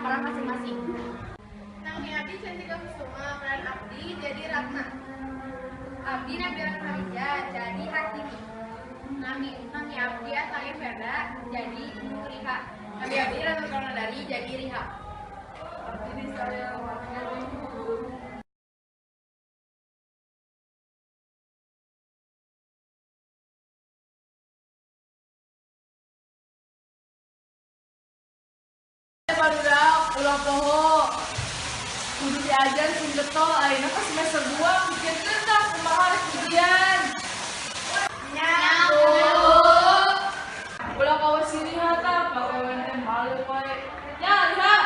peran masing-masing. Nami Abdi Cantika Kusuma, peran Abdi jadi Ratna. Abdi Nabila Nurhaliza jadi Hakimi. Nami Abdi Ataya Verda jadi Ibu Riha. Nami Abdi Ratu Karnadari jadi Riha. Abdi saya Barudak ulah poho kudu diajar sing getol ayeuna ka semester 2 pikirkeun tah kumaha rek ujian nyaho ulah kawa siriha tah pawewen teh balik wae ya liha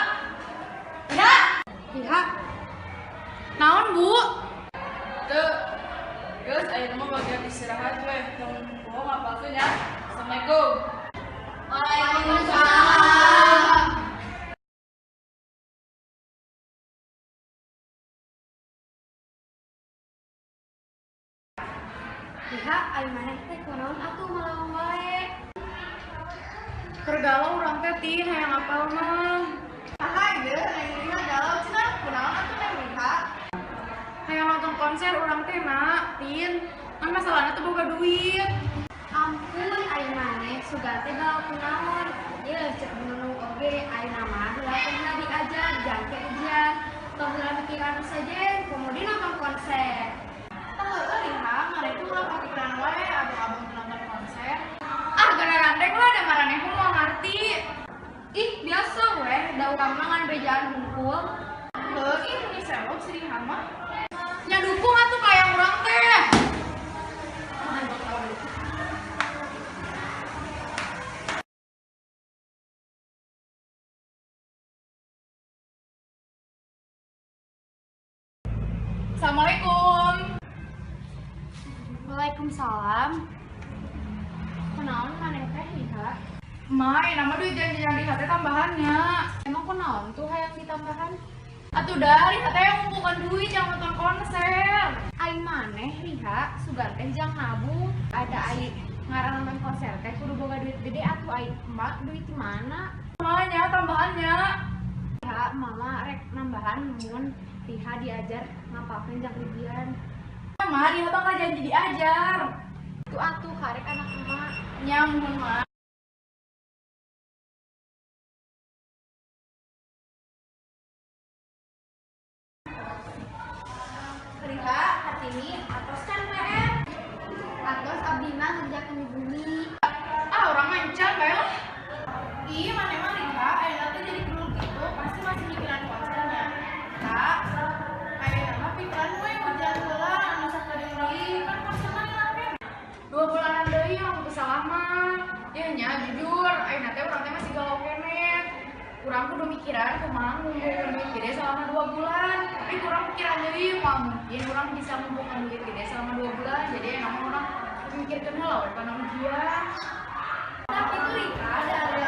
liha naon bu teu geus ayeuna mah bagian istirahat we tong poho ngapalkeun ya. Assalamualaikum. Waalaikumsalam. Lihat, ayo maneh teh kunaon atuh malawan wae. Keur galau urang teh tin hayang apal mah. Ahai deh, neng Riha galau cenah kunaon atuh neng Riha? Hayang nonton konser urang teh na tin. Kan masalahna teh boga duit. Ampun, ayo maneh sugan teh galau kunaon. Ye, cek menunung oge ayeuna mah heula teh diajar jangke ujian. Tong heula mikiran saja, kemudian nonton konser. Heueuh Riha, maneh tuh ulah kepikiran wae abang-abang nonton konser. Ah, gara randek lah ada maraneh mau ngarti. Ih, biasa weh, da urang mah ngan bejaan hungkul. Heueuh ih ini selok si Riha mah. Nya dukung atuh ka yang urang teh. Assalamualaikum. Waalaikumsalam. Kunaon maneh teh Liha? Mai, nama duit janji-janji hati tambahannya. Emang kunaon tuh hayang ditambahan? Atuh dari hati yang ngumpulkan duit yang nonton konser. Aing maneh Riha, sugan teh jang nabung. Ada aing ngaran nonton konser teh kudu boga duit gede atuh aing emak duit di mana? Makanya tambahannya. Riha, mama rek nambahan mun Riha diajar ngapalkeun jang ujian. Mah, dia bakal janji diajar. Itu atuh karek anak emak. Nyambung mah. Riha, Hartini, atos kan PR. Atos abdi mah ngerjakeun di bumi. Ah, orang mancan bae lah. Iya maneh mah Riha, ayeuna teh jadi guru gitu, pasti masih mikiran konsernya. Kak, ayeuna mah pikiran gue ujian heula anu sakadeng deui kan konser mah ngilang. 2 bulanan deui yang aku salah mah. Ya nya jujur, ayeuna teh urang teh masih galau keneh. Kurang kudu mikiran kumaha ngumpulkeun duit gede selama 2 bulan. Tapi kurang pikiran deui moal mungkin urang bisa ngumpulkeun duit gede selama 2 bulan. Jadi emang urang mikirkeun heula we kana ujian. Tapi tuh Riha, dari